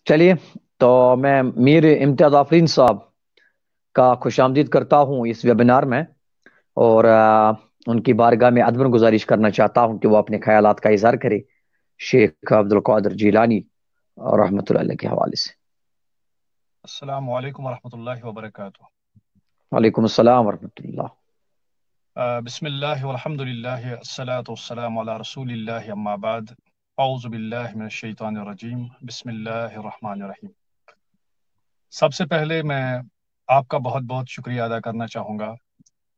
چلیے، تو میں میر امتیاز آفرین صاحب کا خوش آمدید کرتا ہوں اس ویبینار میں، اور ان کی بارگاہ میں ادب گزارش کرنا چاہتا ہوں کہ وہ اپنے خیالات کا اظہار کرے شیخ عبد القادر جیلانی اور رحمۃ اللہ علیہ کے حوالے سے۔ السلام علیکم ورحمۃ اللہ وبرکاتہ۔ وعلیکم السلام ورحمۃ اللہ۔ بسم اللہ والحمد للہ الصلاۃ والسلام علی رسول اللہ، اما بعد، اعوذ باللہ من الشیطان الرجیم، بسم اللہ الرحمن الرحیم۔ سب سے پہلے میں آپ کا بہت بہت شکریہ ادا کرنا چاہوں گا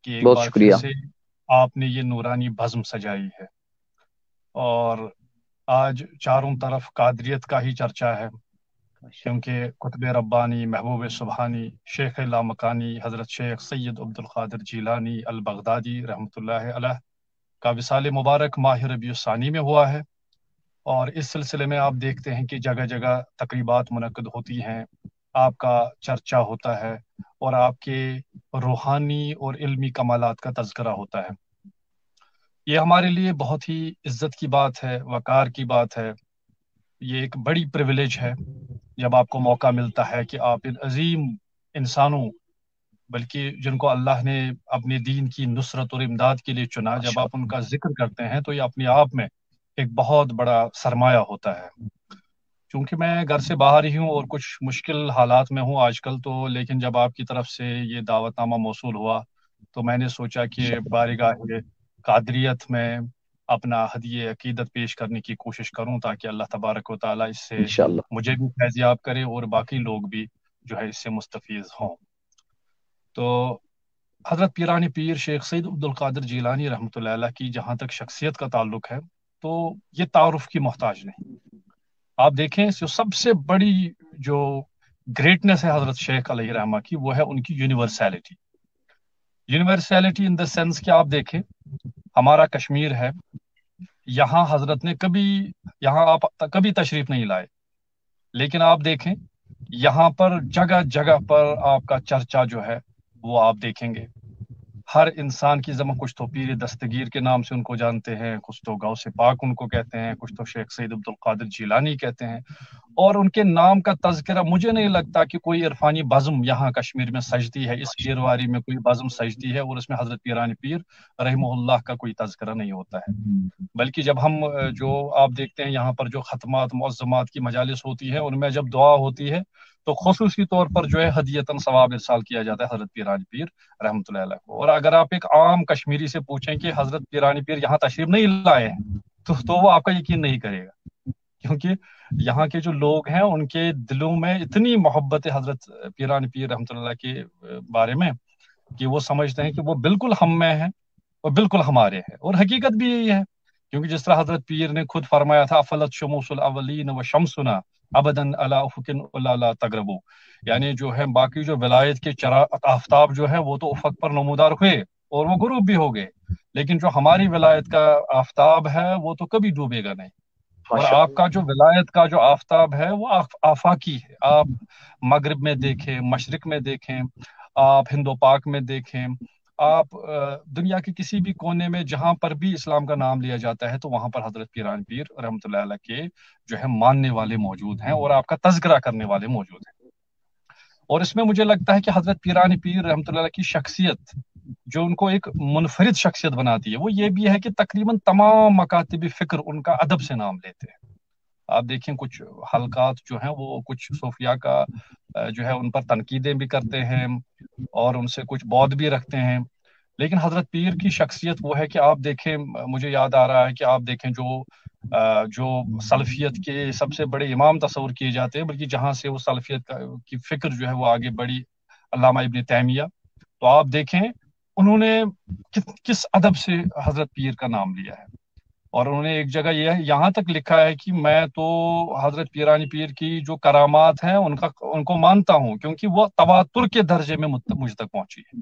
کہ ایک بہت بار پھر شکریہ۔ سے آپ نے یہ نورانی بزم سجائی ہے، اور آج چاروں طرف قادریت کا ہی چرچا ہے، کیونکہ قطب ربانی، محبوب سبحانی، شیخ لامکانی حضرت شیخ سید عبد القادر جیلانی البغدادی رحمۃ اللہ علیہ کا وصال مبارک ماہ ربیع الثانی میں ہوا ہے، اور اس سلسلے میں آپ دیکھتے ہیں کہ جگہ جگہ تقریبات منعقد ہوتی ہیں، آپ کا چرچا ہوتا ہے، اور آپ کے روحانی اور علمی کمالات کا تذکرہ ہوتا ہے۔ یہ ہمارے لیے بہت ہی عزت کی بات ہے، وقار کی بات ہے، یہ ایک بڑی پریویلیج ہے جب آپ کو موقع ملتا ہے کہ آپ ان عظیم انسانوں، بلکہ جن کو اللہ نے اپنے دین کی نصرت اور امداد کے لیے چنا، جب ماشاء آپ ان کا ذکر کرتے ہیں تو یہ اپنے آپ میں ایک بہت بڑا سرمایہ ہوتا ہے۔ چونکہ میں گھر سے باہر ہی ہوں اور کچھ مشکل حالات میں ہوں آج کل، تو لیکن جب آپ کی طرف سے یہ دعوت نامہ موصول ہوا تو میں نے سوچا کہ بارگاہ قادریت میں اپنا ہدیہ عقیدت پیش کرنے کی کوشش کروں، تاکہ اللہ تبارک و تعالیٰ اس سے انشاءاللہ۔ مجھے بھی فیضیاب کرے اور باقی لوگ بھی جو ہے اس سے مستفیض ہوں۔ تو حضرت پیرانی پیر شیخ سید عبد القادر جیلانی رحمۃ اللہ علیہ کی جہاں تک شخصیت کا تعلق ہے تو یہ تعارف کی محتاج نہیں۔ آپ دیکھیں، جو سب سے بڑی جو گریٹنس ہے حضرت شیخ علیہ رحمہ کی، وہ ہے ان کی یونیورسیلٹی۔ یونیورسیلٹی ان دا سینس کہ آپ دیکھیں، ہمارا کشمیر ہے، یہاں حضرت نے یہاں آپ کبھی تشریف نہیں لائے، لیکن آپ دیکھیں یہاں پر جگہ جگہ پر آپ کا چرچا جو ہے وہ آپ دیکھیں گے۔ ہر انسان کی زبان، کچھ تو پیر دستگیر کے نام سے ان کو جانتے ہیں، کچھ تو غوث پاک ان کو کہتے ہیں، کچھ تو شیخ سید عبد القادر جیلانی کہتے ہیں، اور ان کے نام کا تذکرہ مجھے نہیں لگتا کہ کوئی عرفانی بزم یہاں کشمیر میں سجتی ہے، اس پیرواری میں کوئی بزم سجتی ہے اور اس میں حضرت پیرانی پیر رحمہ اللہ کا کوئی تذکرہ نہیں ہوتا ہے۔ بلکہ جب ہم جو آپ دیکھتے ہیں یہاں پر جو ختمات معظمات کی مجالس ہوتی ہے، ان میں جب دعا ہوتی ہے تو خصوصی طور پر جو ہے ہدیتاً ثواب ارسال کیا جاتا ہے حضرت پیرانی پیر رحمۃ اللہ علیہ کو۔ اور اگر آپ ایک عام کشمیری سے پوچھیں کہ حضرت پیرانی پیر یہاں تشریف نہیں لائے ہیں تو وہ آپ کا یقین نہیں کرے گا، کیونکہ یہاں کے جو لوگ ہیں ان کے دلوں میں اتنی محبت ہے حضرت پیرانی پیر رحمۃ اللہ کے بارے میں کہ وہ سمجھتے ہیں کہ وہ بالکل ہم میں ہیں اور بالکل ہمارے ہیں، اور حقیقت بھی یہی ہے، کیونکہ جس طرح حضرت پیر نے خود فرمایا تھا افلت شموس الاولین و شمسنا ابدا علی افق لا تغربو، یعنی جو ہے باقی جو ولایت کے آفتاب جو ہے وہ تو افق پر نمودار ہوئے اور وہ غروب بھی ہو گئے، لیکن جو ہماری ولایت کا آفتاب ہے وہ تو کبھی ڈوبے گا نہیں۔ اور ماشاء آپ کا جو ولایت کا جو آفتاب ہے وہ آفاقی ہے، آپ مغرب میں دیکھیں، مشرق میں دیکھیں، آپ ہند و پاک میں دیکھیں، آپ دنیا کے کسی بھی کونے میں جہاں پر بھی اسلام کا نام لیا جاتا ہے تو وہاں پر حضرت پیرانی پیر رحمۃ اللہ علیہ کے جو ہے ماننے والے موجود ہیں اور آپ کا تذکرہ کرنے والے موجود ہیں۔ اور اس میں مجھے لگتا ہے کہ حضرت پیرانی پیر رحمۃ اللہ علیہ کی شخصیت جو ان کو ایک منفرد شخصیت بناتی ہے وہ یہ بھی ہے کہ تقریباً تمام مکاتب فکر ان کا ادب سے نام لیتے ہیں۔ آپ دیکھیں کچھ حلقات جو ہیں وہ کچھ صوفیاء کا جو ہے ان پر تنقیدیں بھی کرتے ہیں اور ان سے کچھ بودھ بھی رکھتے ہیں، لیکن حضرت پیر کی شخصیت وہ ہے کہ آپ دیکھیں، مجھے یاد آ رہا ہے کہ آپ دیکھیں جو سلفیت کے سب سے بڑے امام تصور کیے جاتے ہیں، بلکہ جہاں سے وہ سلفیت کی فکر جو ہے وہ آگے بڑھی، علامہ ابن تیمیہ، تو آپ دیکھیں انہوں نے کس ادب سے حضرت پیر کا نام لیا ہے، اور انہوں نے ایک جگہ یہاں تک لکھا ہے کہ میں تو حضرت پیرانی پیر کی جو کرامات ہیں ان کو مانتا ہوں، کیونکہ وہ تواتر کے درجے میں مجھ تک پہنچی ہے۔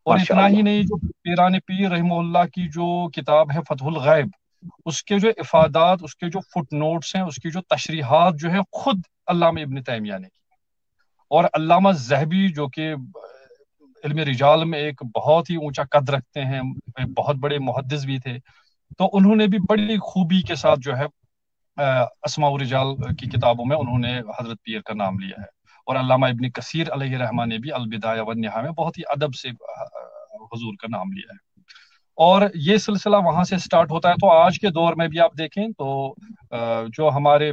اور ماشاء اتنا ہی اللہ۔ نہیں، جو پیرانی پیر رحمہ اللہ کی جو کتاب ہے فتح الغیب، اس کے جو افادات، اس کے جو فٹ نوٹس ہیں، اس کی جو تشریحات جو ہے خود علامہ ابن تیمیہ نے کی، اور علامہ ذہبی جو کہ علم رجال میں ایک بہت ہی اونچا قد رکھتے ہیں، ایک بہت بڑے محدث بھی تھے، تو انہوں نے بھی بڑی خوبی کے ساتھ جو ہے اسماء الرجال کی کتابوں میں انہوں نے حضرت پیر کا نام لیا ہے، اور علامہ ابن کثیر علیہ رحمہ نے بھی البدایہ والنہایہ میں بہت ہی ادب سے حضور کا نام لیا ہے، اور یہ سلسلہ وہاں سے سٹارٹ ہوتا ہے۔ تو آج کے دور میں بھی آپ دیکھیں تو جو ہمارے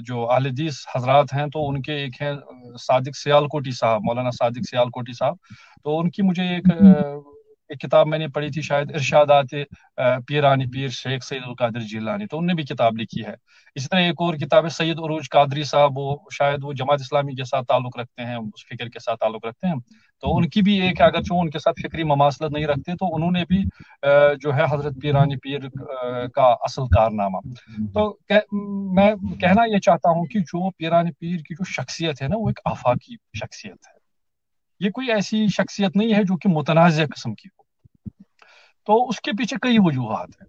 جو اہل حدیث حضرات ہیں، تو ان کے ایک ہیں صادق سیالکوٹی صاحب، مولانا صادق سیالکوٹی صاحب، تو ان کی مجھے ایک کتاب میں نے پڑھی تھی، شاید ارشادات پیرانی پیر شیخ سید القادر جیلانی، تو انہوں نے بھی کتاب لکھی ہے۔ اسی طرح ایک اور کتاب ہے سید عروج قادری صاحب، وہ شاید وہ جماعت اسلامی کے ساتھ تعلق رکھتے ہیں، اس فکر کے ساتھ تعلق رکھتے ہیں، تو ان کی بھی ایک ہے، اگرچہ ان کے ساتھ فکری مماثلت نہیں رکھتے، تو انہوں نے بھی جو ہے حضرت پیرانی پیر کا اصل کارنامہ، تو میں کہنا یہ چاہتا ہوں کہ جو پیرانی پیر کی جو شخصیت ہے نا، وہ ایک آفاقی شخصیت ہے، یہ کوئی ایسی شخصیت نہیں ہے جو کہ متنازع قسم کی ہو، تو اس کے پیچھے کئی وجوہات ہیں،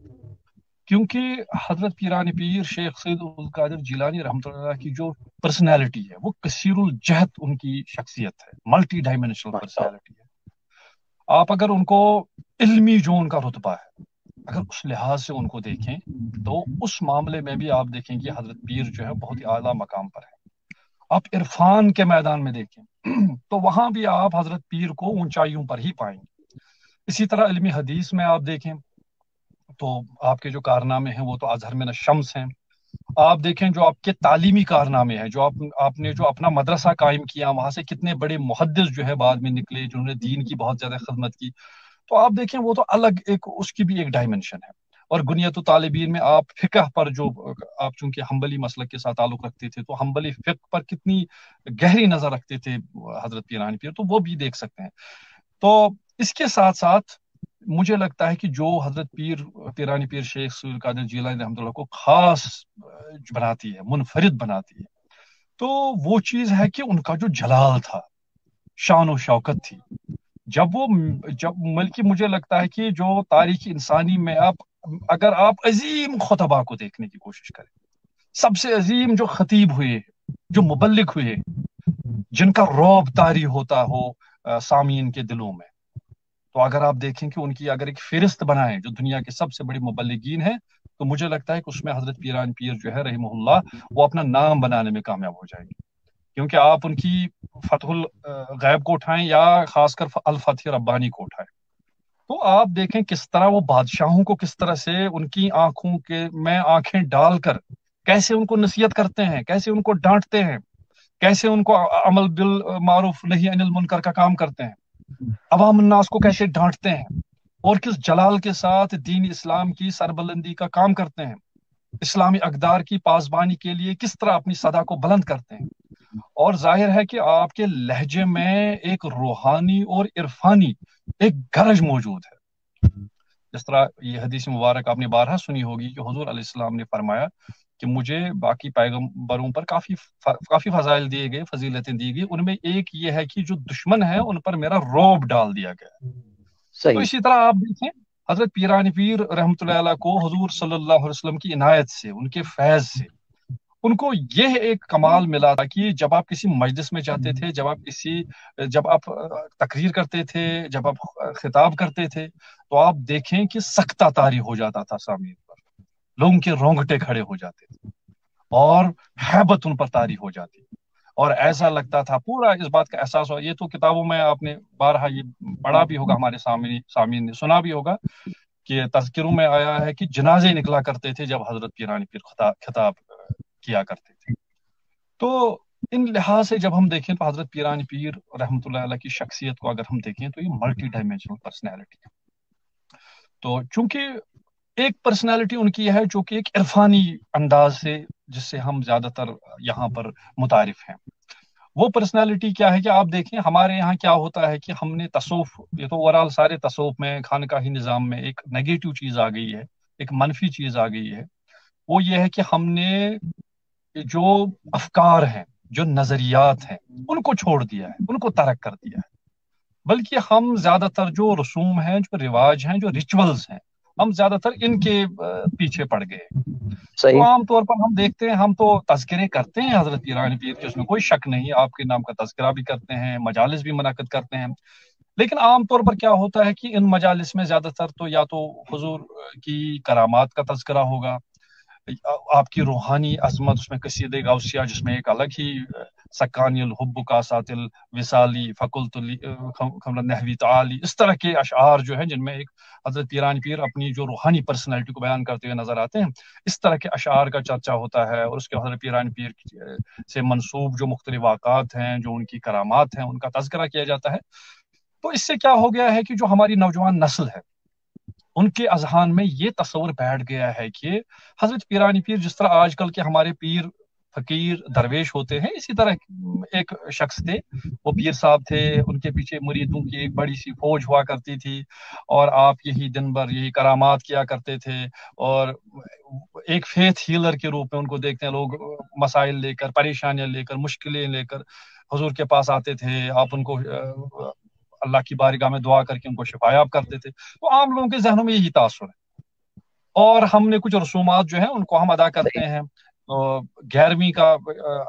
کیونکہ حضرت پیرانی پیر شیخ سید القادر جیلانی رحمۃ اللہ کی جو پرسنالٹی ہے وہ کثیر الجہت ان کی شخصیت ہے، ملٹی ڈائمینشنل پرسنالٹی ہے۔ آپ اگر ان کو علمی جو ان کا رتبہ ہے، اگر اس لحاظ سے ان کو دیکھیں تو اس معاملے میں بھی آپ دیکھیں کہ حضرت پیر جو ہے بہت ہی اعلیٰ مقام پر ہے۔ آپ عرفان کے میدان میں دیکھیں تو وہاں بھی آپ حضرت پیر کو اونچائیوں پر ہی پائیں گے۔ اسی طرح علمی حدیث میں آپ دیکھیں تو آپ کے جو کارنامے ہیں وہ تو ازہر من الشمس ہیں۔ آپ دیکھیں جو آپ کے تعلیمی کارنامے ہیں، جو آپ نے جو اپنا مدرسہ قائم کیا، وہاں سے کتنے بڑے محدث جو ہے بعد میں نکلے جنہوں نے دین کی بہت زیادہ خدمت کی، تو آپ دیکھیں وہ تو الگ ایک اس کی بھی ایک ڈائمنشن ہے۔ اور بنیت الطالبین میں آپ فقہ پر جو آپ چونکہ حنبلی مسلک کے ساتھ تعلق رکھتے تھے، تو حنبلی فقہ پر کتنی گہری نظر رکھتے تھے حضرت پیرانی پیر، تو وہ بھی دیکھ سکتے ہیں۔ تو اس کے ساتھ ساتھ مجھے لگتا ہے کہ جو حضرت پیرانی پیر شیخ سید القادر جیلانی رحمۃ اللہ کو خاص بناتی ہے، منفرد بناتی ہے، تو وہ چیز ہے کہ ان کا جو جلال تھا، شان و شوکت تھی، جب بلکہ مجھے لگتا ہے کہ جو تاریخ انسانی میں اگر آپ عظیم خطبہ کو دیکھنے کی کوشش کریں، سب سے عظیم جو خطیب ہوئے، جو مبلغ ہوئے، جن کا رعب طاری ہوتا ہو سامعین کے دلوں میں، تو اگر آپ دیکھیں کہ ان کی اگر ایک فہرست بنائیں جو دنیا کے سب سے بڑے مبلغین ہیں، تو مجھے لگتا ہے کہ اس میں حضرت پیرانی پیر جو ہے رحمہ اللہ وہ اپنا نام بنانے میں کامیاب ہو جائیں گے، کیونکہ آپ ان کی فتح الغیب کو اٹھائیں یا خاص کر الفتح ربانی کو اٹھائیں، تو آپ دیکھیں کس طرح وہ بادشاہوں کو کس طرح سے ان کی آنکھوں میں آنکھیں ڈال کر کیسے ان کو نصیحت کرتے ہیں، کیسے ان کو ڈانٹتے ہیں، کیسے ان کو عمل بالمعروف نہی عن المنکر کا کام کرتے ہیں، عوام الناس کو کیسے ڈانٹتے ہیں، اور کس جلال کے ساتھ دین اسلام کی سربلندی کا کام کرتے ہیں، اسلامی اقدار کی پاسبانی کے لیے کس طرح اپنی صدا کو بلند کرتے ہیں۔ اور ظاہر ہے کہ آپ کے لہجے میں ایک روحانی اور عرفانی ایک گرج موجود ہے، جس طرح یہ حدیث مبارک آپ نے بارہا سنی ہوگی کہ حضور علیہ السلام نے فرمایا کہ مجھے باقی پیغمبروں پر کافی فضائل دیے گئے، فضیلتیں دی گئی، ان میں ایک یہ ہے کہ جو دشمن ہے ان پر میرا رعب ڈال دیا گیا۔ تو اسی طرح آپ دیکھیں حضرت پیرانی پیر رحمۃ اللہ علیہ کو حضور صلی اللہ علیہ وسلم کی عنایت سے، ان کے فیض سے ان کو یہ ایک کمال ملا تھا کہ جب آپ کسی مجلس میں جاتے تھے، جب آپ تقریر کرتے تھے، جب آپ خطاب کرتے تھے، تو آپ دیکھیں کہ سکتہ طاری ہو جاتا تھا سامعین پر، لوگوں کے رونگٹے کھڑے ہو جاتے تھے اور ہیبت ان پر طاری ہو جاتی، اور ایسا لگتا تھا، پورا اس بات کا احساس ہوا، یہ تو کتابوں میں آپ نے بارہا یہ پڑھا بھی ہوگا، ہمارے سامعین نے سنا بھی ہوگا کہ تذکروں میں آیا ہے کہ جنازے نکلا کرتے تھے جب حضرت پیرانی پیر خطاب کیا کرتے تھے۔ تو ان لحاظ سے جب ہم دیکھیں تو حضرت پیرانی پیر رحمۃ اللہ علیہ کی شخصیت کو اگر ہم دیکھیں تو یہ ملٹی ڈائمینشنل پرسنالٹی ہے، تو چونکہ ایک پرسنالٹی ان کی ہے جو کہ ایک عرفانی انداز سے، جس سے ہم زیادہ تر یہاں پر متعارف ہیں، وہ پرسنالٹی کیا ہے کہ آپ دیکھیں ہمارے یہاں کیا ہوتا ہے کہ ہم نے تصوف، یہ تو اوورال سارے تصوف میں خانقاہی نظام میں ایک نیگیٹو چیز آ گئی ہے، ایک منفی چیز آ گئی ہے، وہ یہ ہے کہ ہم نے جو افکار ہیں، جو نظریات ہیں، ان کو چھوڑ دیا ہے، ان کو ترک کر دیا ہے، بلکہ ہم زیادہ تر جو رسوم ہیں، جو رواج ہیں، جو ریچولز ہیں، ہم زیادہ تر ان کے پیچھے پڑ گئے۔ تو عام طور پر ہم دیکھتے ہیں، ہم تو تذکرے کرتے ہیں حضرت پیرانی پیر کے، اس میں کوئی شک نہیں، آپ کے نام کا تذکرہ بھی کرتے ہیں، مجالس بھی منعقد کرتے ہیں، لیکن عام طور پر کیا ہوتا ہے کہ ان مجالس میں زیادہ تر تو یا تو حضور کی کرامات کا تذکرہ ہوگا، آپ کی روحانی عظمت، اس میں قصید غوثیہ جس میں ایک الگ ہی سکانی الحب کا ساتل وصالی فقلت نحوی تعالی، اس طرح کے اشعار جو ہیں جن میں ایک حضرت پیران پیر اپنی جو روحانی پرسنالٹی کو بیان کرتے ہوئے نظر آتے ہیں، اس طرح کے اشعار کا چرچا ہوتا ہے، اور اس کے حضرت پیران پیر سے منسوب جو مختلف واقعات ہیں، جو ان کی کرامات ہیں، ان کا تذکرہ کیا جاتا ہے۔ تو اس سے کیا ہو گیا ہے کہ جو ہماری نوجوان نسل ہے ان کے اذہان میں یہ تصور بیٹھ گیا ہے کہ حضرت پیرانی پیر جس طرح آج کل کے ہمارے پیر فقیر درویش ہوتے ہیں، اسی طرح ایک شخص تھے، وہ پیر صاحب تھے، ان کے پیچھے مریدوں کی ایک بڑی سی فوج ہوا کرتی تھی، اور آپ یہی دن بھر یہی کرامات کیا کرتے تھے، اور ایک فیتھ ہیلر کے روپ میں ان کو دیکھتے ہیں لوگ، مسائل لے کر، پریشانیاں لے کر، مشکلیں لے کر حضور کے پاس آتے تھے، آپ ان کو اللہ کی بارگاہ میں دعا کر کے ان کو شفایاب کرتے تھے۔ تو عام لوگوں کے ذہنوں میں یہی تاثر ہے، اور ہم نے کچھ رسومات جو ہیں ان کو ہم ادا کرتے ہیں۔ 11ویں کا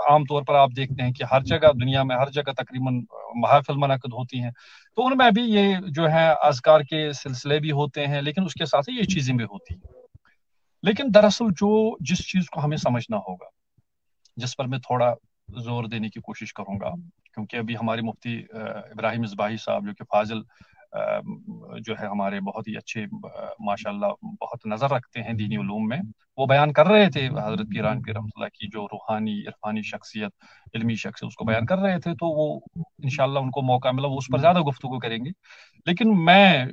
عام طور پر آپ دیکھتے ہیں کہ ہر جگہ دنیا میں ہر جگہ تقریباً محافل منعقد ہوتی ہیں، تو ان میں بھی یہ جو ہے اذکار کے سلسلے بھی ہوتے ہیں، لیکن اس کے ساتھ یہ چیزیں بھی ہوتی ہیں۔ لیکن دراصل جس چیز کو ہمیں سمجھنا ہوگا، جس پر میں تھوڑا زور دینے کی کوشش کروں گا، کیونکہ ابھی ہمارے مفتی ابراہیم مصباحی صاحب جو کہ فاضل جو ہے ہمارے بہت ہی اچھے ماشاءاللہ بہت نظر رکھتے ہیں دینی علوم میں، وہ بیان کر رہے تھے حضرت پیران پیر رحمۃ اللہ کی جو روحانی عرفانی شخصیت، علمی شخصیت، اس کو بیان کر رہے تھے، تو وہ انشاءاللہ ان کو موقع ملا وہ اس پر زیادہ گفتگو کریں گے۔ لیکن میں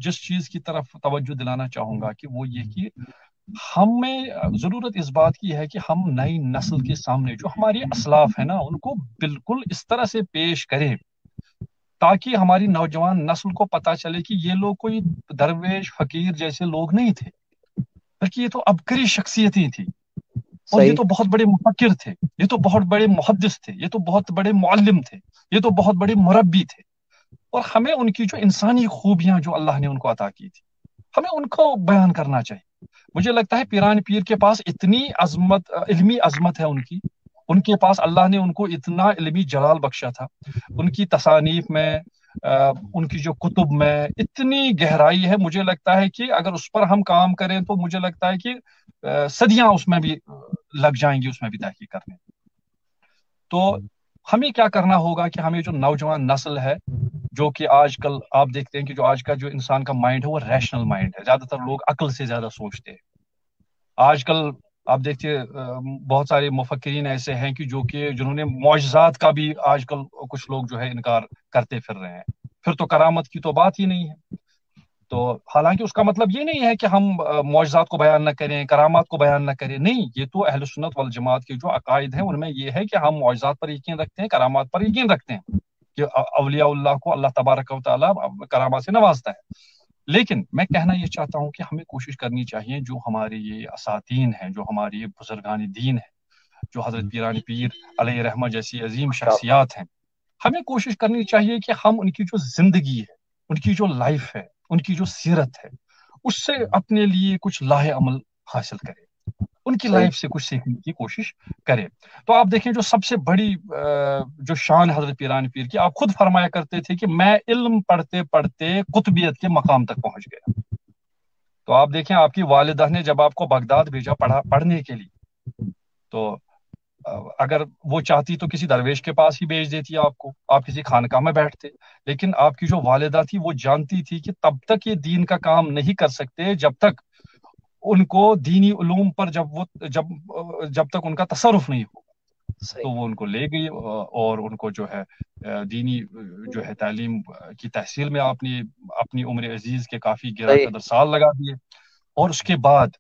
جس چیز کی طرف توجہ دلانا چاہوں گا کہ وہ یہ کہ ہمیں ضرورت اس بات کی ہے کہ ہم نئی نسل کے سامنے جو ہماری اسلاف ہے نا ان کو بالکل اس طرح سے پیش کریں تاکہ ہماری نوجوان نسل کو پتا چلے کہ یہ لوگ کوئی درویش فقیر جیسے لوگ نہیں تھے، بلکہ یہ تو عبقری شخصیتیں تھیں، اور یہ صحیح. تو بہت بڑے مفکر تھے، یہ تو بہت بڑے محدث تھے، یہ تو بہت بڑے معلم تھے، یہ تو بہت بڑے مربی تھے، اور ہمیں ان کی جو انسانی خوبیاں جو اللہ نے ان کو عطا کی تھی ہمیں ان کو بیان کرنا چاہیے۔ مجھے لگتا ہے پیران پیر کے پاس اتنی عظمت، علمی عظمت ہے ان کے پاس اللہ نے ان کو اتنا علمی جلال بخشا تھا، ان کی تصانیف میں ان کی جو کتب میں اتنی گہرائی ہے، مجھے لگتا ہے کہ اگر اس پر ہم کام کریں تو مجھے لگتا ہے کہ صدیاں اس میں بھی لگ جائیں گی، اس میں بھی تحقیق کرنے۔ تو ہمیں کیا کرنا ہوگا کہ ہمیں جو نوجوان نسل ہے، جو کہ آج کل آپ دیکھتے ہیں کہ جو آج کا جو انسان کا مائنڈ ہے وہ ریشنل مائنڈ ہے، زیادہ تر لوگ عقل سے زیادہ سوچتے ہیں آج کل۔ آپ دیکھتے بہت سارے مفکرین ایسے ہیں کہ جنہوں نے معجزات کا بھی آج کل کچھ لوگ جو ہے انکار کرتے پھر رہے ہیں، پھر تو کرامت کی تو بات ہی نہیں ہے۔ تو حالانکہ اس کا مطلب یہ نہیں ہے کہ ہم معجزات کو بیان نہ کریں، کرامات کو بیان نہ کریں، نہیں، یہ تو اہل سنت والجماعت کے جو عقائد ہیں ان میں یہ ہے کہ ہم معجزات پر یقین رکھتے ہیں، کرامات پر یقین رکھتے ہیں کہ اولیاء اللہ کو اللہ تبارک و تعالیٰ کرامات سے نوازتا ہے۔ لیکن میں کہنا یہ چاہتا ہوں کہ ہمیں کوشش کرنی چاہیے جو ہمارے یہ اساتین ہیں، جو ہماری یہ بزرگان دین ہیں، جو حضرت پیران پیر علیہ رحمہ جیسی عظیم شخصیات ہیں، ہمیں کوشش کرنی چاہیے کہ ہم ان کی جو زندگی ہے، ان کی جو لائف ہے، ان کی جو سیرت ہے، اس سے اپنے لیے کچھ لاہ عمل حاصل کریں، ان کی صحیح. لائف سے کچھ سیکھنے کی کوشش کریں۔ تو آپ دیکھیں جو سب سے بڑی جو شان حضرت پیران پیر کی، آپ خود فرمایا کرتے تھے کہ میں علم پڑھتے پڑھتے قطبیت کے مقام تک پہنچ گیا۔ تو آپ دیکھیں آپ کی والدہ نے جب آپ کو بغداد بھیجا پڑھنے کے لیے، تو اگر وہ چاہتی تو کسی درویش کے پاس ہی بھیج دیتی آپ کسی خانقاہ میں بیٹھتے، لیکن آپ کی جو والدہ تھی وہ جانتی تھی کہ تب تک یہ دین کا کام نہیں کر سکتے جب تک ان کو دینی علوم پر جب تک ان کا تصرف نہیں ہو۔ تو وہ ان کو لے گئی اور ان کو جو ہے دینی جو ہے تعلیم کی تحصیل میں آپ نے اپنی عمر عزیز کے کافی گرا صحیح. قدر سال لگا دیے، اور اس کے بعد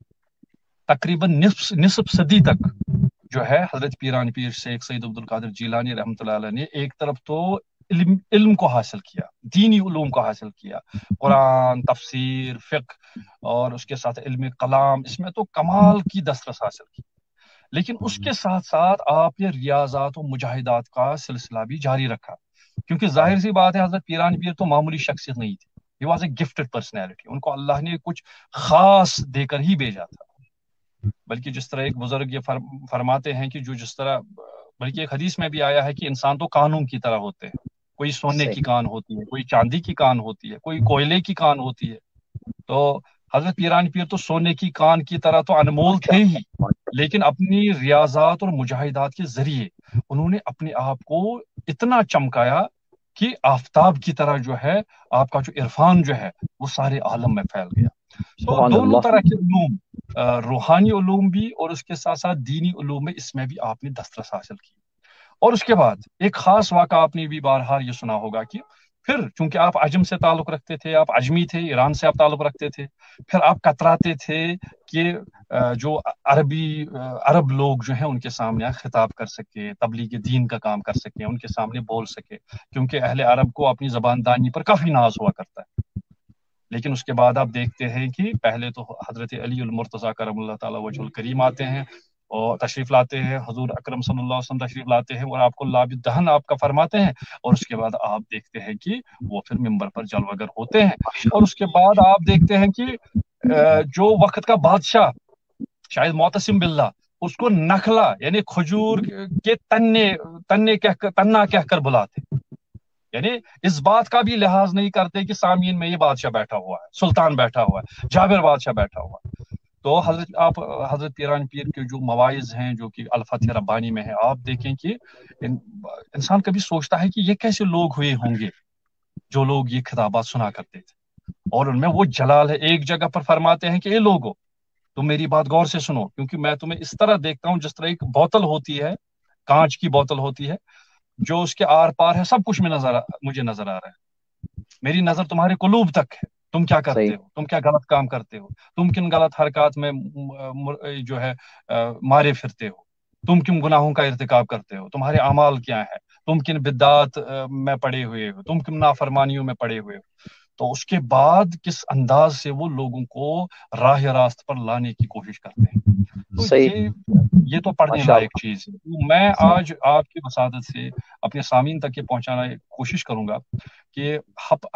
تقریباً نصف صدی تک جو ہے حضرت پیران پیر شیخ سید عبد القادر جیلانی رحمۃ اللہ علیہ نے ایک طرف تو علم کو حاصل کیا، دینی علوم کو حاصل کیا، قرآن، تفسیر، فقہ، اور اس کے ساتھ علم کلام، اس میں تو کمال کی دسترس حاصل کی، لیکن اس کے ساتھ ساتھ آپ نے ریاضات و مجاہدات کا سلسلہ بھی جاری رکھا، کیونکہ ظاہر سی بات ہے حضرت پیران پیر تو معمولی شخصیت نہیں تھی، he was a gifted personality, ان کو اللہ نے کچھ خاص دے کر ہی بھیجا تھا۔ بلکہ جس طرح ایک بزرگ یہ فرماتے ہیں کہ جس طرح، بلکہ ایک حدیث میں بھی آیا ہے کہ انسان تو کانوں کی طرح ہوتے ہیں، کوئی سونے کی صحیح. کان ہوتی ہے، کوئی چاندی کی کان ہوتی ہے، کوئی کوئلے کی کان ہوتی ہے۔ تو حضرت پیران پیر تو سونے کی کان کی طرح تو انمول تھے ہی، لیکن اپنی ریاضات اور مجاہدات کے ذریعے انہوں نے اپنے آپ کو اتنا چمکایا کہ آفتاب کی طرح جو ہے آپ کا جو عرفان جو ہے وہ سارے عالم میں پھیل گیا. تو سبحان دونوں اللہ. طرح کے علوم، روحانی علوم بھی اور اس کے ساتھ ساتھ دینی علوم میں، اس میں بھی آپ نے دسترس حاصل کی. اور اس کے بعد ایک خاص واقعہ آپ نے بھی بارہا یہ سنا ہوگا کہ پھر چونکہ آپ عجم سے تعلق رکھتے تھے، آپ عجمی تھے، ایران سے آپ تعلق رکھتے تھے، پھر آپ کتراتے تھے کہ جو عرب لوگ جو ہیں ان کے سامنے خطاب کر سکے، تبلیغ دین کا کام کر سکے، ان کے سامنے بول سکے، کیونکہ اہل عرب کو اپنی زبان دانی پر کافی ناز ہوا کرتا ہے. لیکن اس کے بعد آپ دیکھتے ہیں کہ پہلے تو حضرت علی المرتضیٰ کرم اللہ تعالی وجہ الکریم آتے ہیں اور تشریف لاتے ہیں، حضور اکرم صلی اللہ علیہ وسلم تشریف لاتے ہیں اور آپ کو لاب دہن آپ کا فرماتے ہیں، اور اس کے بعد آپ دیکھتے ہیں کہ وہ پھر ممبر پر جلوگر ہوتے ہیں. اور اس کے بعد آپ دیکھتے ہیں کہ جو وقت کا بادشاہ شاید معتصم باللہ، اس کو نخلا یعنی کھجور کے تنا کہہ کر بلاتے، یعنی اس بات کا بھی لحاظ نہیں کرتے کہ سامعین میں یہ بادشاہ بیٹھا ہوا ہے، سلطان بیٹھا ہوا ہے، جابر بادشاہ بیٹھا ہوا ہے. تو حضرت پیران پیر کے جو مواعظ ہیں جو کہ الفتح ربانی میں ہے، آپ دیکھیں کہ انسان کبھی سوچتا ہے کہ یہ کیسے لوگ ہوئے ہوں گے جو لوگ یہ خطابات سنا کرتے تھے، اور ان میں وہ جلال ہے. ایک جگہ پر فرماتے ہیں کہ اے لوگو تم میری بات غور سے سنو، کیونکہ میں تمہیں اس طرح دیکھتا ہوں جس طرح ایک بوتل ہوتی ہے، کانچ کی بوتل ہوتی ہے، جو اس کے آر پار ہے سب کچھ مجھے نظر آ رہا ہے. میری نظر تمہارے قلوب تک ہے، تم کیا صحیح. کرتے ہو، تم کیا غلط کام کرتے ہو، تم کن غلط حرکات میں جو ہے مارے پھرتے ہو، تم کن گناہوں کا ارتکاب کرتے ہو، تمہارے اعمال کیا ہے، تم کن بدعات میں پڑے ہوئے ہو، تم کن نافرمانیوں میں پڑے ہوئے ہو. تو اس کے بعد کس انداز سے وہ لوگوں کو راہ راست پر لانے کی کوشش کرتے ہیں. تو صحیح. یہ تو پڑھنے ماشاء لائق اللہ. چیز ہے. میں آج آپ کی وسادت سے اپنے سامعین تک یہ پہنچانا کوشش کروں گا کہ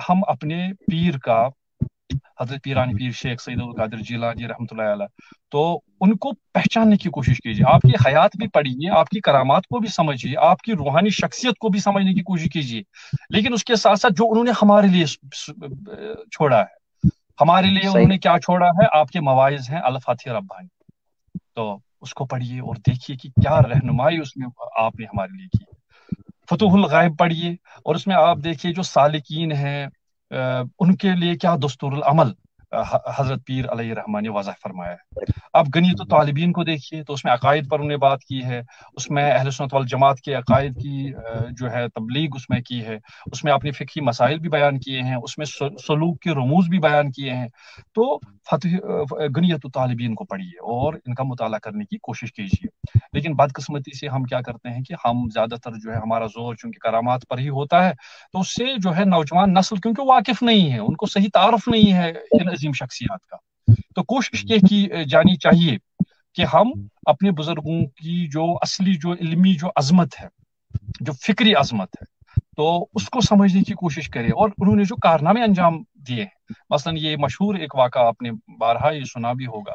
ہم اپنے پیر کا، حضرت پیرانی پیر شیخ سید القادر جیلانی رحمۃ اللہ علیہ، تو ان کو پہچاننے کی کوشش کیجیے. آپ کی حیات بھی پڑھیے، آپ کی کرامات کو بھی سمجھیے، آپ کی روحانی شخصیت کو بھی سمجھنے کی کوشش کیجیے، لیکن اس کے ساتھ ساتھ جو انہوں نے ہمارے لیے چھوڑا ہے، ہمارے لیے انہوں صحیح. نے کیا چھوڑا ہے. آپ کے مواعظ ہیں الفاتح ربانی، تو اس کو پڑھیے اور دیکھیے کہ کیا رہنمائی اس میں آپ نے ہمارے لیے کی. فتوح الغائب پڑھیے اور اس میں آپ دیکھیے جو سالکین ہیں ان کے لیے کیا دستور العمل حضرت پیر علیہ الرحمٰن نے واضح فرمایا ہے. آپ غنیت الطالبین کو دیکھیے تو اس میں عقائد پر انہیں بات کی ہے، اس میں اہل سنت والجماعت کے عقائد کی جو ہے تبلیغ اس میں کی ہے، اس میں اپنے فقہی مسائل بھی بیان کیے ہیں، اس میں سلوک کے رموز بھی بیان کیے ہیں. تو غنیت الطالبین کو پڑھیے اور ان کا مطالعہ کرنے کی کوشش کیجیے. لیکن بدقسمتی سے ہم کیا کرتے ہیں کہ ہم زیادہ تر جو ہے ہمارا زور چونکہ کرامات پر ہی ہوتا ہے، تو اس سے جو ہے نوجوان نسل کیونکہ واقف نہیں ہے، ان کو صحیح تعارف نہیں ہے ان عظیم شخصیات کا، تو کوشش یہ کی جانی چاہیے کہ ہم اپنے بزرگوں کی جو اصلی جو علمی جو عظمت ہے، جو فکری عظمت ہے، تو اس کو سمجھنے کی کوشش کریں. اور انہوں نے جو کارنامے انجام دیے ہیں، مثلا یہ مشہور ایک واقعہ آپ نے بارہا یہ سنا بھی ہوگا،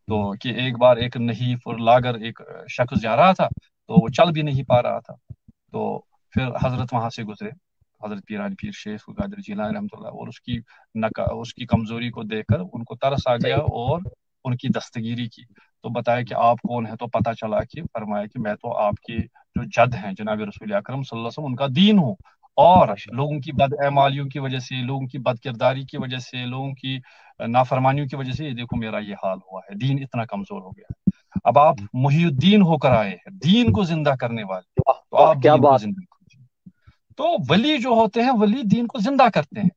تو کہ ایک بار ایک نحیف اور لاگر ایک شخص جا رہا تھا، تو وہ چل بھی نہیں پا رہا تھا، تو پھر حضرت وہاں سے گزرے، حضرت پیرانی پیر شیخ القادر جیلانی رحمۃ اللہ، اور اس کی کمزوری کو دیکھ کر ان کو ترس آ گیا صحیح. اور ان کی دستگیری کی. تو بتایا کہ آپ کون ہیں، تو پتہ چلا کہ فرمایا کہ میں تو آپ کے جو جد ہیں جناب رسول اکرم صلی اللہ علیہ وسلم ان کا دین ہوں، اور ماشاء لوگوں کی بد اعمالیوں کی وجہ سے، لوگوں کی بد کرداری کی وجہ سے، لوگوں کی نافرمانیوں کی وجہ سے یہ دیکھو میرا یہ حال ہوا ہے، دین اتنا کمزور ہو گیا ہے. اب آپ محی الدین ہو کر آئے ہیں، دین کو زندہ کرنے والے، اللہ. واہ تو واہ آپ کیا دین کو بات. زندہ کیجیے. تو ولی جو ہوتے ہیں ولی دین کو زندہ کرتے ہیں.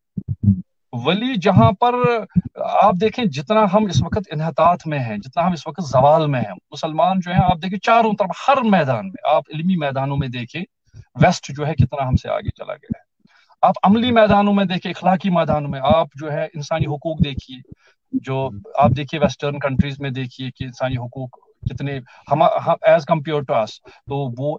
ولی جہاں پر آپ دیکھیں جتنا ہم اس وقت انحطاط میں ہیں، جتنا ہم اس وقت زوال میں ہیں، مسلمان جو ہیں آپ دیکھیں چاروں طرف ہر میدان میں، آپ علمی میدانوں میں دیکھیں ویسٹ جو ہے کتنا ہم سے آگے چلا گیا ہے، آپ عملی میدانوں میں دیکھیں، اخلاقی میدانوں میں آپ جو ہے انسانی حقوق دیکھیے، جو آپ دیکھیے ویسٹرن کنٹریز میں دیکھیے کہ انسانی حقوق کتنے ایز کمپیئر ٹو اس، تو وہ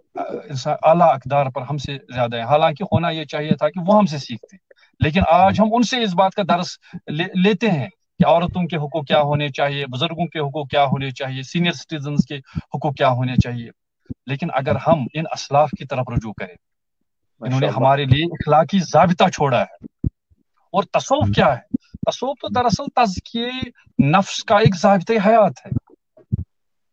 اعلیٰ اقدار پر ہم سے زیادہ ہے. حالانکہ ہونا یہ چاہیے تھا کہ وہ ہم سے سیکھتے، لیکن آج ہم ان سے اس بات کا درس لیتے ہیں کہ عورتوں کے حقوق کیا ہونے چاہیے، بزرگوں کے حقوق کیا ہونے چاہیے، سینئر سٹیزنز کے حقوق کیا ہونے چاہیے. لیکن اگر ہم ان اسلاف کی طرف رجوع کریں، انہوں نے ماشاء اللہ. ہمارے لیے اخلاقی ضابطہ چھوڑا ہے، اور تصوف کیا ہے؟ تصوف تو دراصل تزکیے نفس کا ایک ضابطۂ حیات ہے،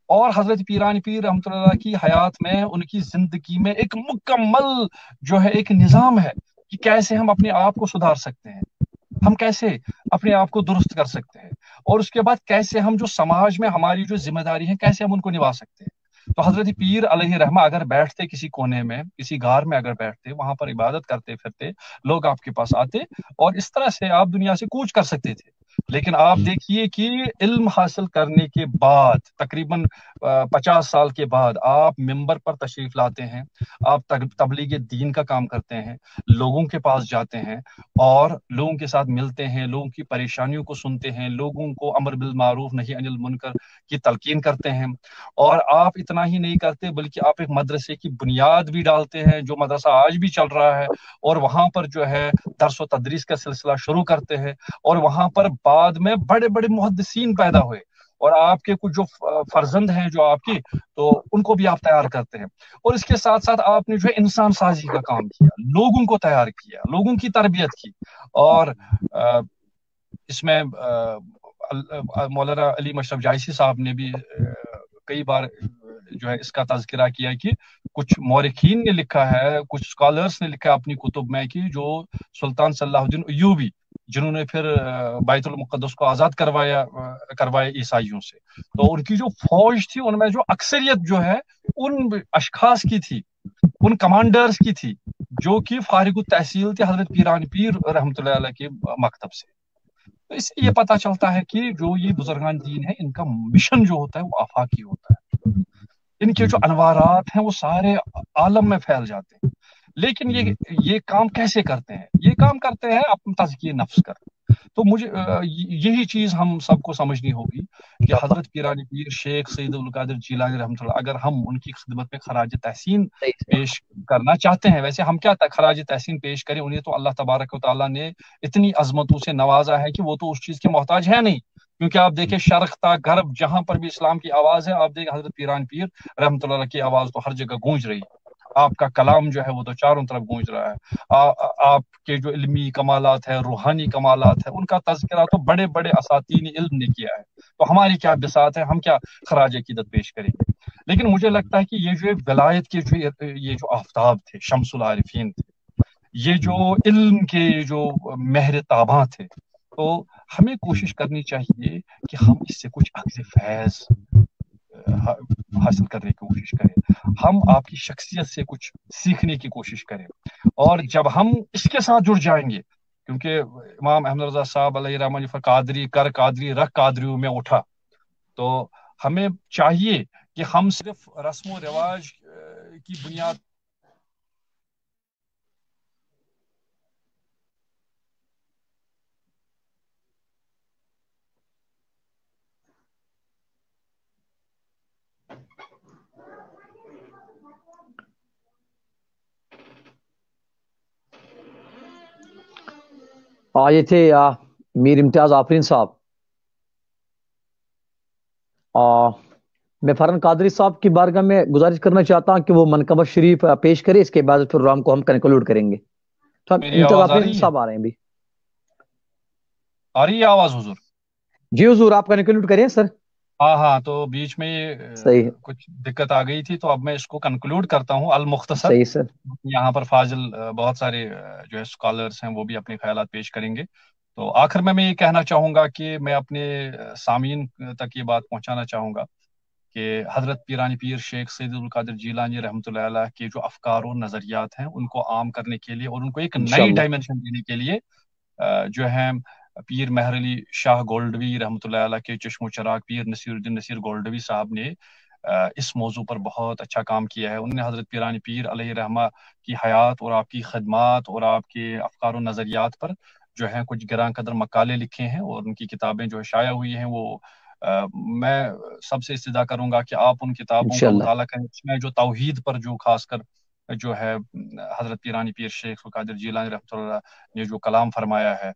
اور حضرت پیران پیر رحمۃ اللہ کی حیات میں، ان کی زندگی میں ایک مکمل جو ہے ایک نظام ہے کہ کیسے ہم اپنے آپ کو سدھار سکتے ہیں، ہم کیسے اپنے آپ کو درست کر سکتے ہیں، اور اس کے بعد کیسے ہم جو سماج میں ہماری جو ذمہ داری ہے کیسے ہم ان کو نبھا سکتے ہیں۔ تو حضرت پیر علیہ رحمہ اگر بیٹھتے کسی کونے میں، کسی غار میں اگر بیٹھتے، وہاں پر عبادت کرتے پھرتے، لوگ آپ کے پاس آتے اور اس طرح سے آپ دنیا سے کوچ کر سکتے تھے۔ لیکن آپ دیکھیے کہ علم حاصل کرنے کے بعد تقریباً 50 سال کے بعد آپ ممبر پر تشریف لاتے ہیں، آپ تبلیغ دین کا کام کرتے ہیں، لوگوں کے پاس جاتے ہیں اور لوگوں کے ساتھ ملتے ہیں، لوگوں کی پریشانیوں کو سنتے ہیں، لوگوں کو امر بالمعروف نہی عن المنکر کی تلقین کرتے ہیں، اور آپ اتنا ہی نہیں کرتے بلکہ آپ ایک مدرسے کی بنیاد بھی ڈالتے ہیں، جو مدرسہ آج بھی چل رہا ہے، اور وہاں پر جو ہے درس و تدریس کا سلسلہ شروع کرتے ہیں، اور وہاں پر بعد میں بڑے بڑے محدثین پیدا ہوئے، اور آپ کے کچھ جو فرزند ہیں جو آپ کی، تو ان کو بھی آپ تیار کرتے ہیں، اور اس کے ساتھ ساتھ آپ نے جو ہے انسان سازی کا کام کیا، لوگوں کو تیار کیا، لوگوں کی تربیت کی، اور اس میں مولانا علی مشرف جائسی صاحب نے بھی کئی بار جو ہے اس کا تذکرہ کیا کہ کچھ مورخین نے لکھا ہے، کچھ اسکالرس نے لکھا ہے اپنی کتب میں کہ جو سلطان صلاح الدین ایوبی، جنہوں نے پھر بیت المقدس کو آزاد کروایا عیسائیوں سے، تو ان کی جو فوج تھی ان میں جو اکثریت جو ہے ان اشخاص کی تھی، ان کمانڈرز کی تھی جو کہ فارغ التحصیل تھے حضرت پیران پیر رحمۃ اللہ علیہ کے مکتب سے۔ تو اس سے یہ پتہ چلتا ہے کہ جو یہ بزرگان دین ہے، ان کا مشن جو ہوتا ہے وہ آفاقی ہوتا ہے، ان کے جو انوارات ہیں وہ سارے عالم میں پھیل جاتے ہیں۔ لیکن یہ کام کیسے کرتے ہیں؟ یہ کام کرتے ہیں اپنے تزکیے نفس کر۔ تو مجھے یہی چیز ہم سب کو سمجھنی ہوگی کہ حضرت پیران پیر شیخ سید القادر جیلانی رحمۃ اللہ، اگر ہم ان کی خدمت میں خراج تحسین پیش کرنا چاہتے ہیں، ویسے ہم کیا خراج تحسین پیش کریں، انہیں تو اللہ تبارک و تعالیٰ نے اتنی عظمتوں سے نوازا ہے کہ وہ تو اس چیز کے محتاج ہے نہیں، کیونکہ آپ دیکھیں شرق تا غرب جہاں پر بھی اسلام کی آواز ہے، آپ دیکھیں حضرت پیران پیر رحمۃ اللہ کی آواز تو ہر جگہ گونج رہی ہے، آپ کا کلام جو ہے وہ تو چاروں طرف گونج رہا ہے، آپ کے جو علمی کمالات ہیں، روحانی کمالات ہیں، ان کا تذکرہ تو بڑے بڑے اساتین علم نے کیا ہے، تو ہماری کیا بساط ہے، ہم کیا خراج عقیدت پیش کریں گے۔ لیکن مجھے لگتا ہے کہ یہ جو ولایت کے یہ جو آفتاب تھے، شمس العارفین تھے، یہ جو علم کے جو مہر تاباں تھے، تو ہمیں کوشش کرنی چاہیے کہ ہم اس سے کچھ اخذ فیض حاصل کرنے کی کوشش کریں، ہم آپ کی شخصیت سے کچھ سیکھنے کی کوشش کریں، اور جب ہم اس کے ساتھ جڑ جائیں گے، کیونکہ امام احمد رضا صاحب علیہ رحمہ قادری کر قادری رکھ قادریوں میں اٹھا، تو ہمیں چاہیے کہ ہم صرف رسم و رواج کی بنیاد یہ تھے میر امتیاز آفرین صاحب۔ میں فرحان قادری صاحب کی بارگاہ میں گزارش کرنا چاہتا ہوں کہ وہ منقبت شریف پیش کرے، اس کے بعد پروگرام کو ہم کنکلوڈ کریں گے۔ تو میری امتیاز آواز آ آفرین رہی ہے؟ صاحب آ رہے ہیں بھی؟ آ رہی ہے آواز حضور؟ جی حضور، آپ کنکلوڈ کریں سر۔ ہاں، تو بیچ میں صحیح، کچھ دقت آ گئی تھی، تو اب میں اس کو کنکلوڈ کرتا ہوں المختصر۔ صحیح سر۔ یہاں پر فاضل بہت سارے جو ہے اسکالرس ہیں وہ بھی اپنے خیالات پیش کریں گے، تو آخر میں یہ کہنا چاہوں گا کہ میں اپنے سامعین تک یہ بات پہنچانا چاہوں گا کہ حضرت پیرانی پیر شیخ سید القادر جیلانی رحمۃ اللہ علیہ کے جو افکار و نظریات ہیں ان کو عام کرنے کے لیے اور ان کو ایک نئی انشاءاللہ ڈائمنشن دینے کے لیے جو ہے پیر مہر علی شاہ گولڈوی رحمۃ اللہ علیہ کے چشم و چراغ پیر نصیر الدین نصیر گولڈوی صاحب نے اس موضوع پر بہت اچھا کام کیا ہے۔ انہوں نے حضرت پیرانی پیر علیہ رحمہ کی حیات اور آپ کی خدمات اور آپ کے افکار و نظریات پر جو ہے کچھ گراں قدر مقالے لکھے ہیں، اور ان کی کتابیں جو شائع ہوئی ہیں، وہ میں سب سے استدعا کروں گا کہ آپ ان کتابوں کا انشاءاللہ۔ مطالعہ کریں۔ اس میں جو توحید پر جو خاص کر جو ہے حضرت پیرانی پیر شیخ القادر جیلانی رحمۃ اللہ نے جو کلام فرمایا ہے،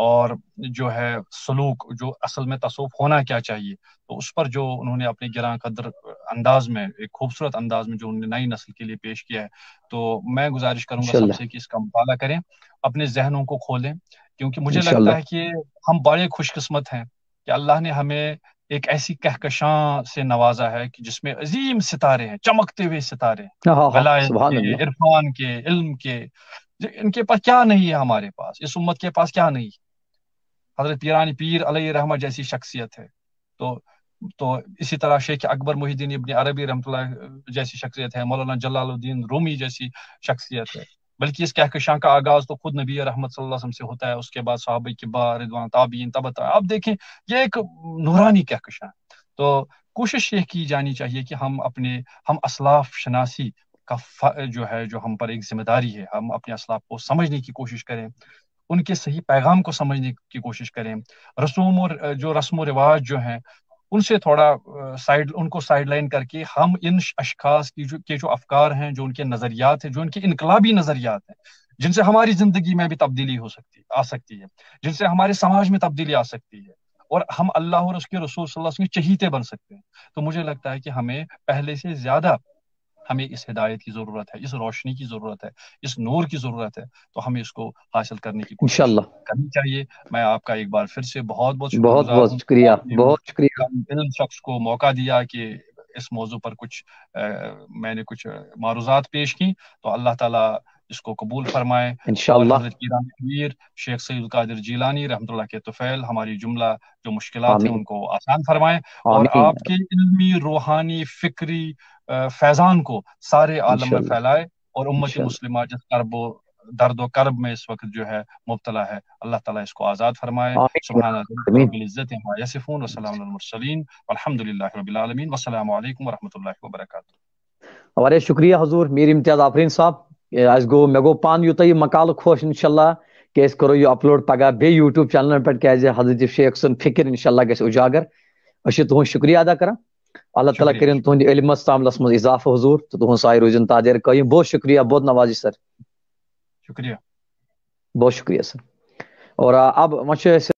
اور جو ہے سلوک جو اصل میں تصوف ہونا کیا چاہیے، تو اس پر جو انہوں نے اپنے گراں قدر انداز میں، ایک خوبصورت انداز میں جو انہوں نے نئی نسل کے لیے پیش کیا ہے، تو میں گزارش کروں گا سب انشاءاللہ سے کہ اس کا مطالعہ کریں، اپنے ذہنوں کو کھولیں، کیونکہ مجھے لگتا انشاءاللہ. ہے کہ ہم بڑے خوش قسمت ہیں کہ اللہ نے ہمیں ایک ایسی کہکشاں سے نوازا ہے کہ جس میں عظیم ستارے ہیں، چمکتے ہوئے ستارے ہیں، ہاں ہاں ولایت سبحان کے، اللہ. عرفان کے، علم کے. ان کے پاس کیا نہیں ہے، ہمارے پاس، اس امت کے پاس کیا نہیں ہے؟ حضرت پیرانی پیر علیہ رحمت جیسی شخصیت ہے. تو اسی طرح شیخ اکبر محی الدین ابن عربی رحمۃ اللہ جیسی شخصیت ہے، مولانا جلال الدین رومی جیسی شخصیت ہے. بلکہ اس کہکشاں کا آغاز تو خود نبی رحمت صلی اللہ علیہ وسلم سے ہوتا ہے، اس کے بعد صحابہ کبار، رضوان، تابعین، آپ دیکھیں یہ ایک نورانی کہکشاں ہے. تو کوشش یہ کی جانی چاہیے کہ ہم اسلاف شناسی کا جو ہم پر ایک ذمہ داری ہے، ہم اپنے اسلاف کو سمجھنے کی کوشش کریں، ان کے صحیح پیغام کو سمجھنے کی کوشش کریں. رسم و رواج جو ہیں ان سے تھوڑا ان کو سائڈ لائن کر کے ہم ان اشخاص کے جو افکار ہیں، جو ان کے نظریات ہیں، جو ان کے انقلابی نظریات ہیں، جن سے ہماری زندگی میں بھی تبدیلی آ سکتی ہے، جن سے ہمارے سماج میں تبدیلی آ سکتی ہے، اور ہم اللہ اور اس کے رسول صلی اللہ علیہ وسلم کے چہیتے بن سکتے ہیں. تو مجھے لگتا ہے کہ ہمیں پہلے سے زیادہ اس ہدایت کی ضرورت ہے، اس روشنی کی ضرورت ہے، اس نور کی ضرورت ہے. تو ہمیں اس کو حاصل کرنے کی کوشش انشاءاللہ. کرنی چاہیے. میں آپ کا ایک بار پھر سے بہت بہت شکر بہت گزار بہت ہوں. شکریہ. آپ نے بہت شکریہ. کم علم شخص کو موقع دیا کہ اس موضوع پر میں نے کچھ معروضات پیش کی. تو اللہ تعالیٰ اس کو قبول فرمائے، اور انشاءاللہ. حضرت پیران امیر شیخ سید القادر جیلانی رحمۃ اللہ کے طفیل ہماری جو مشکلات ہیں آمین. ان کو آسان فرمائے، اور آمین. آپ کے علمی، روحانی، فکری فیضان کو سارے عالم میں انشاءاللہ. پھیلائے، اور امت انشاءاللہ. مسلمہ جس درد و کرب میں اس وقت جو ہے مبتلا ہے، اللہ تعالیٰ اس کو آزاد فرمائے. آمین. سبحان آمین. رب العزت عما یصفون وسلام علی المرسلین والحمد للہ رب العالمین والسلام علیکم ورحمۃ اللہ وبرکاتہ. واریاہ شکریہ حضور میر امتیاز آفرین صاحب. مے گو پان یوتہ یہ مقالہ خوش انشاءاللہ کہ اس کرو یہ اپلوڈ پگہ بے یوٹیوب چینلن پہ کیازِ حضرت شیخ سن فکر انشاءاللہ گژھِ اجاگر. اس تہذ شکریہ ادا کران. اللہ تعالیٰ شکریہ کرن تہند علمس تعاملس مز اضافہ حضور تو تہذ سایہ روزن تادیر قائم. بہت شکریہ، بہت نوازش سر. شکریہ. بہت شکریہ سر. اور اب